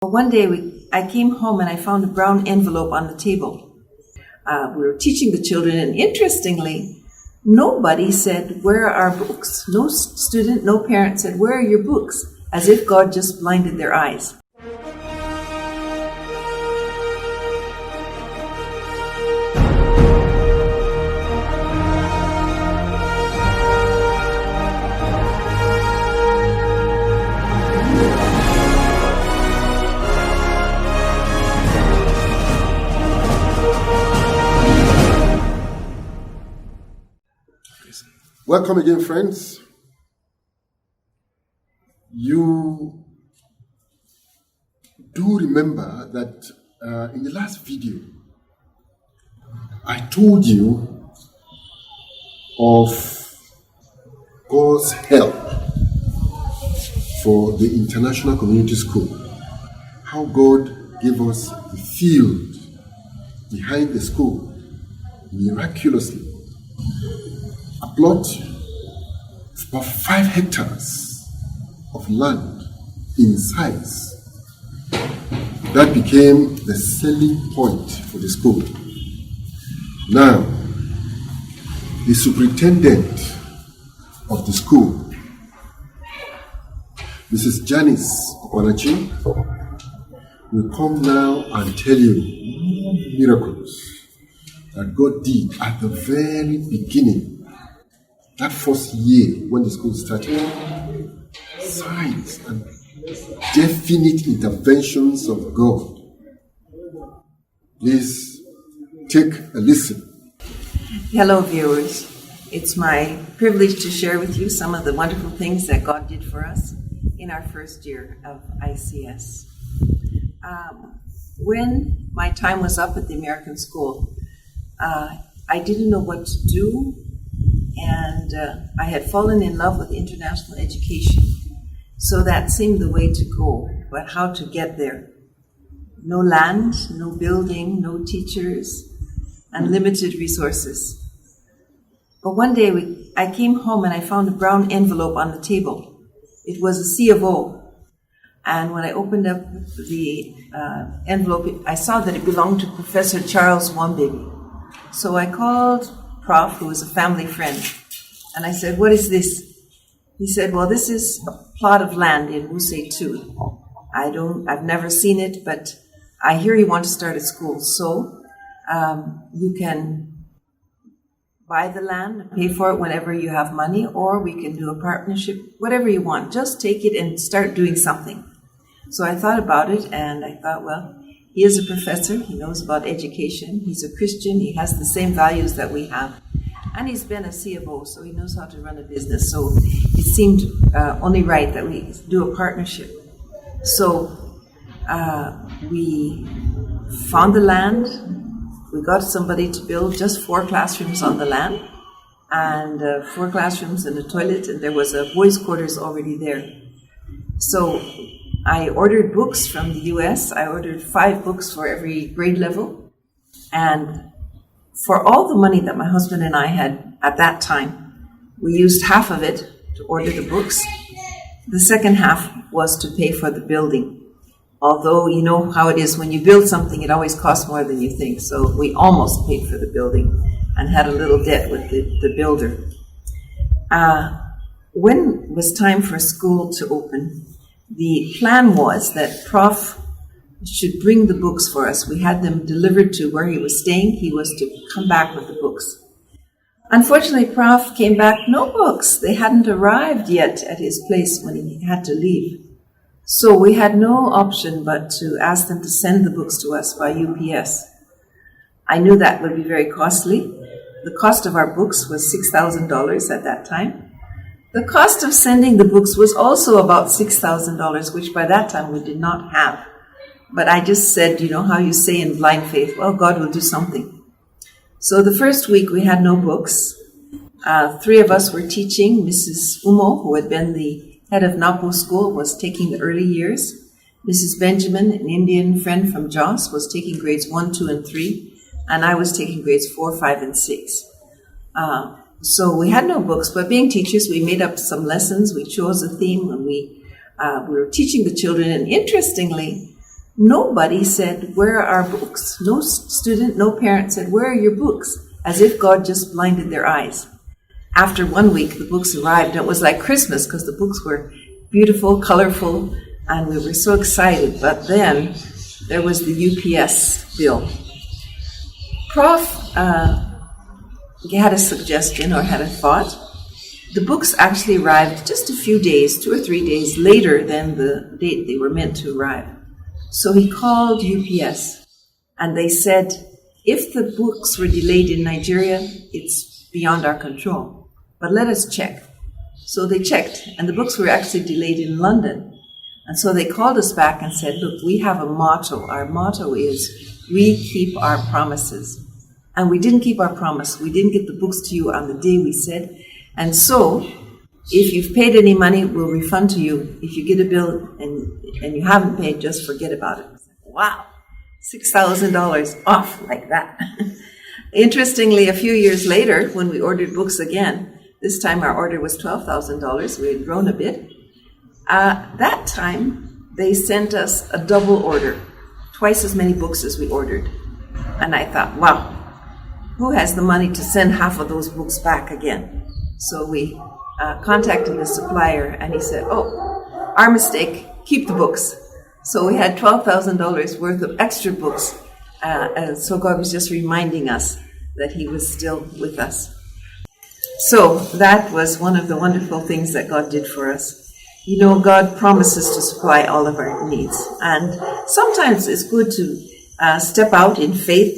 But one day I came home and I found a brown envelope on the table. We were teaching the children, and interestingly, nobody said, "Where are our books?" No student, no parent said, "Where are your books?" As if God just blinded their eyes. Welcome again, friends. You do remember that in the last video, I told you of God's help for the International Community School. How God gave us the field behind the school miraculously. A plot of about 5 hectares of land in size. That became the selling point for the school. Now, the superintendent of the school, Mrs. Janice Okwanachi, will come now and tell you miracles that God did at the very beginning. That first year when the school started, signs and definite interventions of God. Please take a listen. Hello, viewers. It's my privilege to share with you some of the wonderful things that God did for us in our first year of ICS. When my time was up at the American school, I didn't know what to do. And I had fallen in love with international education. So that seemed the way to go. But how to get there? No land, no building, no teachers, and limited resources. But one day I came home and I found a brown envelope on the table. It was a C of O. And when I opened up the envelope, I saw that it belonged to Professor Charles Wambebe. So I called Prof, who was a family friend, and I said, "What is this?" He said, "Well, this is a plot of land in Wuse 2. I've never seen it, but I hear you want to start a school, so you can buy the land and pay for it whenever you have money, or we can do a partnership, whatever you want. Just take it and start doing something." So I thought about it, and I thought, well, he is a professor, he knows about education, he's a Christian, he has the same values that we have, and he's been a CFO, so he knows how to run a business. So it seemed only right that we do a partnership. So we found the land, we got somebody to build just 4 classrooms on the land, and 4 classrooms and a toilet, and there was a boys' quarters already there. So I ordered books from the US. I ordered 5 books for every grade level. And for all the money that my husband and I had at that time, we used half of it to order the books. The second half was to pay for the building. Although you know how it is, when you build something, it always costs more than you think. So we almost paid for the building and had a little debt with the builder. When it was time for school to open, the plan was that Prof should bring the books for us. We had them delivered to where he was staying. He was to come back with the books. Unfortunately, Prof came back, no books. They hadn't arrived yet at his place when he had to leave. So we had no option but to ask them to send the books to us by UPS. I knew that would be very costly. The cost of our books was $6,000 at that time. The cost of sending the books was also about $6,000, which by that time we did not have. But I just said, you know how you say in blind faith, well, God will do something. So the first week we had no books. 3 of us were teaching. Mrs. Umo, who had been the head of Napo School, was taking the early years. Mrs. Benjamin, an Indian friend from Jos, was taking grades 1, 2, and 3. And I was taking grades 4, 5, and 6. So we had no books, but being teachers, we made up some lessons. We chose a theme, and we were teaching the children. And interestingly, nobody said, where are our books? No student, no parent said, where are your books? As if God just blinded their eyes. After 1 week, the books arrived. It was like Christmas because the books were beautiful, colorful, and we were so excited. But then there was the UPS bill. Prof had a suggestion or had a thought. The books actually arrived just a few days, 2 or 3 days later than the date they were meant to arrive. So he called UPS and they said, if the books were delayed in Nigeria, it's beyond our control. But let us check. So they checked, and the books were actually delayed in London. And so they called us back and said, look, we have a motto. Our motto is, we keep our promises. And we didn't keep our promise. We didn't get the books to you on the day we said. And so, if you've paid any money, we'll refund to you. If you get a bill and you haven't paid, just forget about it. Wow, $6,000 off like that. Interestingly, a few years later, when we ordered books again, this time our order was $12,000. We had grown a bit. That time, they sent us a double order, twice as many books as we ordered. And I thought, wow, who has the money to send half of those books back again? So we contacted the supplier, and he said, oh, our mistake, keep the books. So we had $12,000 worth of extra books. And so God was just reminding us that he was still with us. So that was one of the wonderful things that God did for us. You know, God promises to supply all of our needs. And sometimes it's good to step out in faith,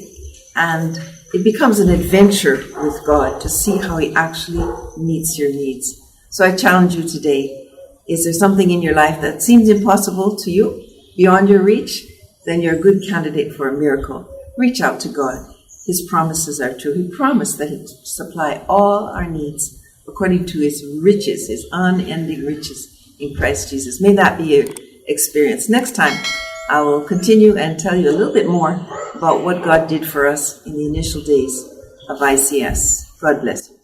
and it becomes an adventure with God to see how he actually meets your needs. So I challenge you today, is there something in your life that seems impossible to you, beyond your reach? Then you're a good candidate for a miracle. Reach out to God. His promises are true. He promised that he'd supply all our needs according to his riches, his unending riches in Christ Jesus. May that be your experience. Next time, I will continue and tell you a little bit more about what God did for us in the initial days of ICS. God bless you.